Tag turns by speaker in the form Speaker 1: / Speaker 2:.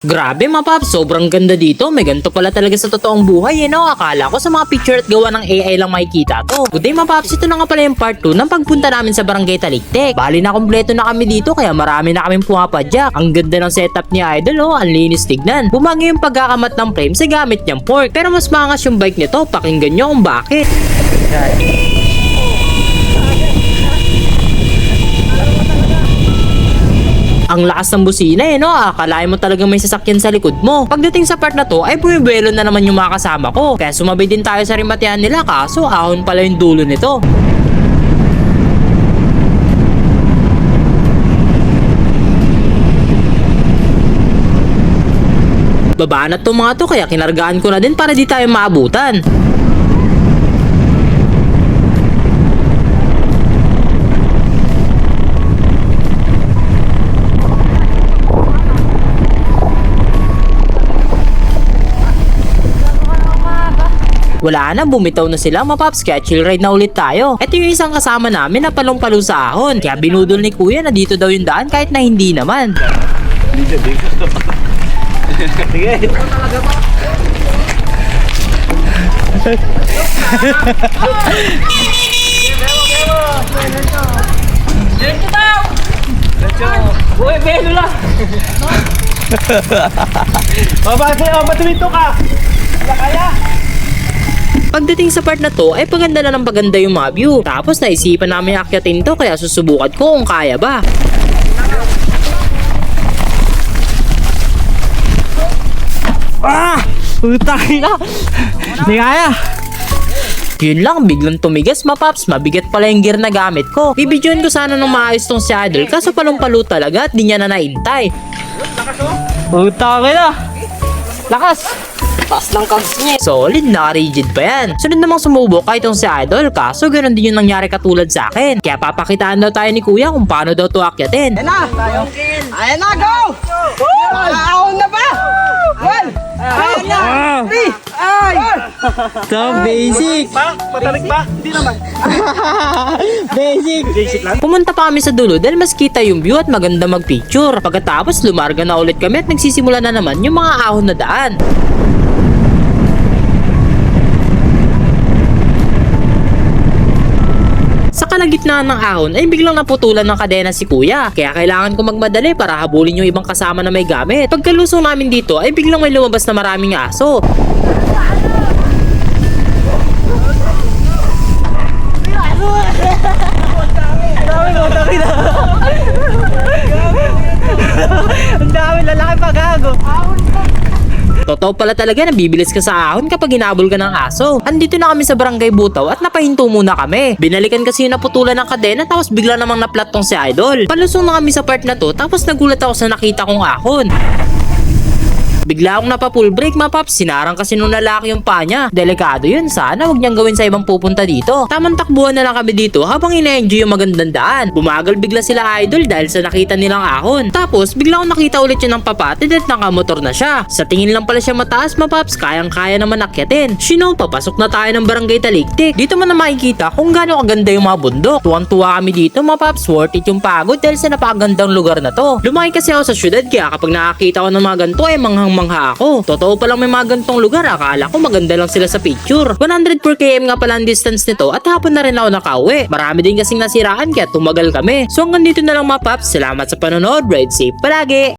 Speaker 1: Grabe mga paps, sobrang ganda dito. May ganito pala talaga sa totoong buhay, no? Akala ko sa mga picture at gawa ng AI lang makikita to. Good day mga paps, ito na nga pala yung part 2 ng pagpunta namin sa Barangay Taliktik. Bali na kompleto na kami dito kaya marami na kaming pumapadyak. Ang ganda ng setup ni Idol, oh. Ang linis tignan. Bumagi yung pagkakamat ng frame sa gamit niyang fork. Pero mas maangas yung bike nito, pakinggan nyo kung bakit. Ang lakas ng busina no? Akalain mo talagang may sasakyan sa likod mo. Pagdating sa part na to ay bumibuelo na naman yung mga kasama ko. Kaya sumabay din tayo sa rimatihan nila kaso ahon pala yung dulo nito. Babaan na tong mga to kaya kinargaan ko na din para di tayo maabutan. Wala na, bumitaw na sila mga paps, kaya chill ride na ulit tayo. Ito yung isang kasama namin na palong-palo sa ahon. Kaya binudol ni kuya na dito daw yung daan kahit na hindi naman.
Speaker 2: Sige.
Speaker 3: Diretso daw!
Speaker 2: Uy, belo lang! Matumito ka! Wala kaya!
Speaker 1: Pagdating sa part na to ay paganda na ng paganda yung mga view. Tapos naisipan namin akyatin to kaya susubukan ko kung kaya ba.
Speaker 2: Utang na! Hindi kaya!
Speaker 1: Yun lang, biglang tumigas mapaps, mabigat pala yung gear na gamit ko. Bibidyoin ko sana nung maayos tong si Idol kaso palong-palo talaga at di niya na naintay.
Speaker 2: Utang na! Lakas!
Speaker 3: Taas ng cogs niya.
Speaker 1: Solid, naka-rigid pa yan. Sunod namang sumubok kahit itong si Idol kaso ganoon din yung nangyari katulad sa akin. Kaya papakitaan daw tayo ni kuya kung paano daw to akyatin.
Speaker 3: Ayan na! Ayan na, go! Ahon na ba? One! Ayan na! Three! Ay!
Speaker 2: So basic!
Speaker 4: Patalik pa? Hindi naman.
Speaker 2: Basic!
Speaker 4: Basic lang.
Speaker 1: Pumunta pa kami sa dulo dahil mas kita yung view at maganda magpicture. Pagkatapos lumarga na ulit kami at nagsisimula na naman yung mga ahon na daan. Sa kalagitnaan ng ahon ay biglang naputulan ng kadena si kuya. Kaya kailangan ko magmadali para habulin yung ibang kasama na may gamit. Pagkalusong namin dito ay biglang may lumabas na maraming aso.
Speaker 2: Ang dami lalaki pa gago!
Speaker 1: Totoo pala talaga na bibilis ka sa ahon kapag hinabol ka ng aso. Andito na kami sa Barangay Butaw at napahinto muna kami. Binalikan kasi yung naputulan ng kadena tapos bigla namang naplat tong si Idol. Palusong na kami sa part na to tapos nagulat ako sa nakita kong ahon. Bigla akong napa-full break mapaps, sinarang kasi nung lalaki yung paa niya. Delikado yun, sana huwag niyang gawin sa ibang pupunta dito. Tamang takbuhan na lang kami dito habang ina-enjoy yung magandang daan. Bumagal bigla sila Idol dahil sa nakita nilang ahon. Tapos bigla akong nakita ulit yun ng papatid at nakamotor na siya. Sa tingin lang pala siya mataas mapaps, kayang-kaya naman akyatin. Shino, papasok na tayo ng Barangay Taliktik. Dito mo na makikita kung gaano kaganda yung mga bundok. Tuwang-tuwa kami dito mapaps, worth it yung pagod dahil sa napakagandang lugar na to. Lumaki kasi ako sa syudad kaya kapag nakakita ko ng mga ganito ay mangha ako. Totoo palang may mga gantong lugar, akala ko maganda lang sila sa picture. 100 per km nga pala ang distance nito at hapon na rin ako nakauwi. Marami din kasing nasiraan kaya tumagal kami. So hanggang dito na lang mga paps. Salamat sa panonood. Ride safe palagi!